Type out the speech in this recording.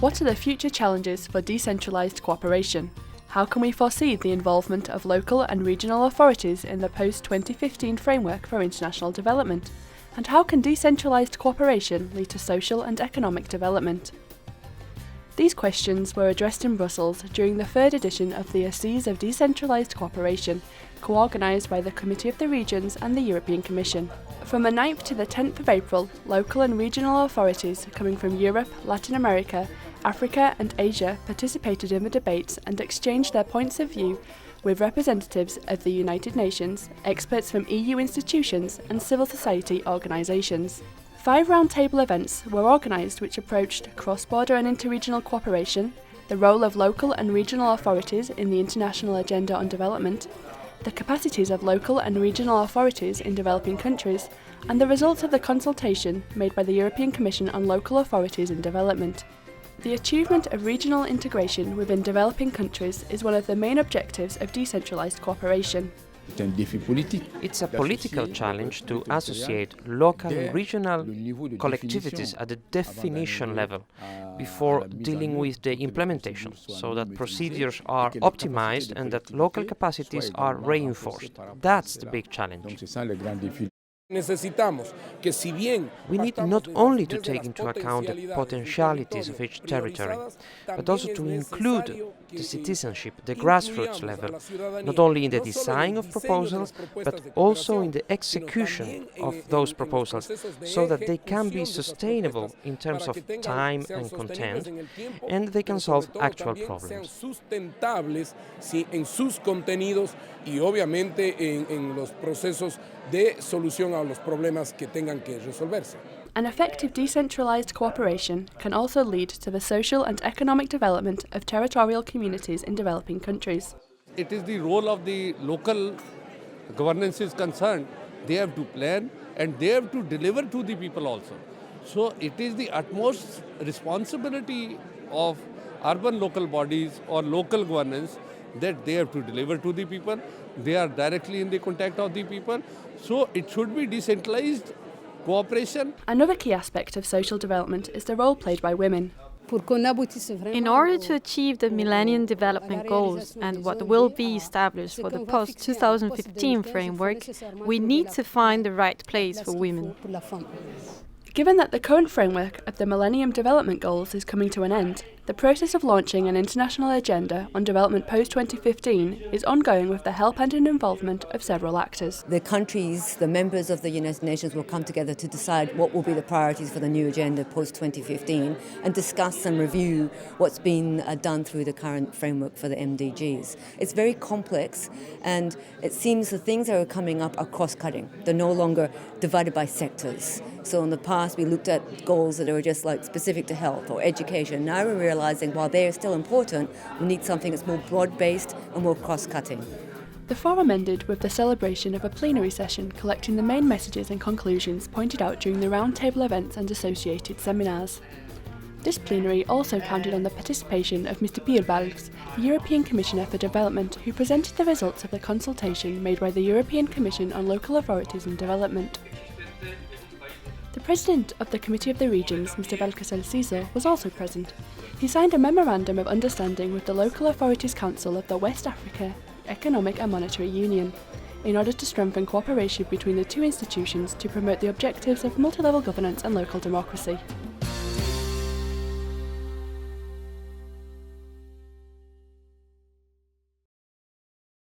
What are the future challenges for decentralised cooperation? How can we foresee the involvement of local and regional authorities in the post-2015 framework for international development? And how can decentralised cooperation lead to social and economic development? These questions were addressed in Brussels during the third edition of the Assises of Decentralised Cooperation, co-organised by the Committee of the Regions and the European Commission. From the 9th to the 10th of April, local and regional authorities coming from Europe, Latin America, Africa and Asia participated in the debates and exchanged their points of view with representatives of the United Nations, experts from EU institutions and civil society organisations. 5 roundtable events were organised which approached cross-border and interregional cooperation, the role of local and regional authorities in the international agenda on development, the capacities of local and regional authorities in developing countries, and the results of the consultation made by the European Commission on local authorities in development. The achievement of regional integration within developing countries is one of the main objectives of decentralised cooperation. It's a political challenge to associate local and regional collectivities at the definition level before dealing with the implementation, so that procedures are optimized and that local capacities are reinforced. That's the big challenge. We need not only to take into account the potentialities of each territory, but also to include the citizenship, the grassroots level, not only in the design of proposals, but also in the execution of those proposals, so that they can be sustainable in terms of time and content, and they can solve actual problems. Y obviamente en los procesos de solución a los problemas que tengan que resolverse. An effective decentralised cooperation can also lead to the social and economic development of territorial communities in developing countries. It is the role of the local governance is concerned. They have to plan and they have to deliver to the people also. So it is the utmost responsibility of urban local bodies or local governance that they have to deliver to the people. They are directly in the contact of the people. So it should be decentralized cooperation. Another key aspect of social development is the role played by women. In order to achieve the Millennium Development Goals and what will be established for the post-2015 framework, we need to find the right place for women. Given that the current framework of the Millennium Development Goals is coming to an end, the process of launching an international agenda on development post-2015 is ongoing with the help and involvement of several actors. The countries, the members of the United Nations will come together to decide what will be the priorities for the new agenda post-2015 and discuss and review what's been done through the current framework for the MDGs. It's very complex, and it seems the things that are coming up are cross-cutting. They're no longer divided by sectors. So in the past we looked at goals that were just like specific to health or education. Now we're realizing while they are still important, we need something that's more broad-based and more cross-cutting. The forum ended with the celebration of a plenary session collecting the main messages and conclusions pointed out during the roundtable events and associated seminars. This plenary also counted on the participation of Mr. Piebalgs, the European Commissioner for Development, who presented the results of the consultation made by the European Commission on Local Authorities and Development. The President of the Committee of the Regions, Mr. Valcárcel, was also present. He signed a Memorandum of Understanding with the Local Authorities Council of the West Africa Economic and Monetary Union, in order to strengthen cooperation between the two institutions to promote the objectives of multi-level governance and local democracy.